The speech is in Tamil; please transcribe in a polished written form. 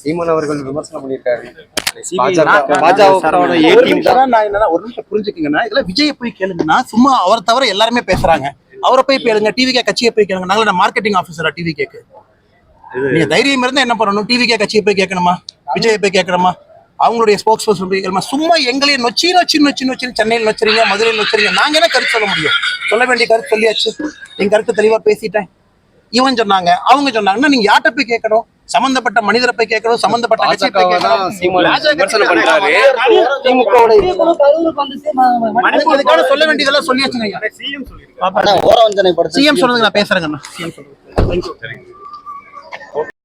சீமான் அவர்கள் விமர்சனம் பண்ணியிருக்காரு. ஒரு நிமிஷம் புரிஞ்சுக்கீங்கன்னா, இதெல்லாம் விஜயை போய் கேளுங்கன்னா, சும்மா அவரை தவிர எல்லாருமே பேசுறாங்க. அவரை போய் கேளுங்க, டிவிகே கட்சியை போய் கேளுங்க. நாங்கள மார்க்கெட்டிங் ஆஃபீஸரா டிவிகேக்கு? நீங்க தைரியம் இருந்தா என்ன பண்ணணும்? டிவிகே கட்சியை போய் கேட்கணுமா? விஜயை போய் கேட்கணுமா? அவங்களுடைய ஸ்போக்ஸ் பர்சன் போய் கேட்கணுமா? சும்மா எங்களையே நொச்சி சென்னையில் நொச்சுறீங்க, மதுரையில் நொச்சுறீங்க. நாங்க என்ன கருத்து சொல்ல முடியும்? சொல்ல வேண்டிய கருத்து சொல்லியாச்சு. என் கருத்து தெளிவா பேசிட்டேன். இவன் சொன்னாங்க, அவங்க சொன்னாங்கன்னா நீங்க யார்கிட்ட போய் கேட்கணும்? சம்பந்தப்பட்ட மனிதரை போய் கேட்கணும், சம்பந்தப்பட்ட கட்சியை போய் கேட்கணும். சொல்ல வேண்டியதெல்லாம் சொல்லியாச்சுங்க. சிஎம் சொல்லுங்க, நான் பேசுறேங்க.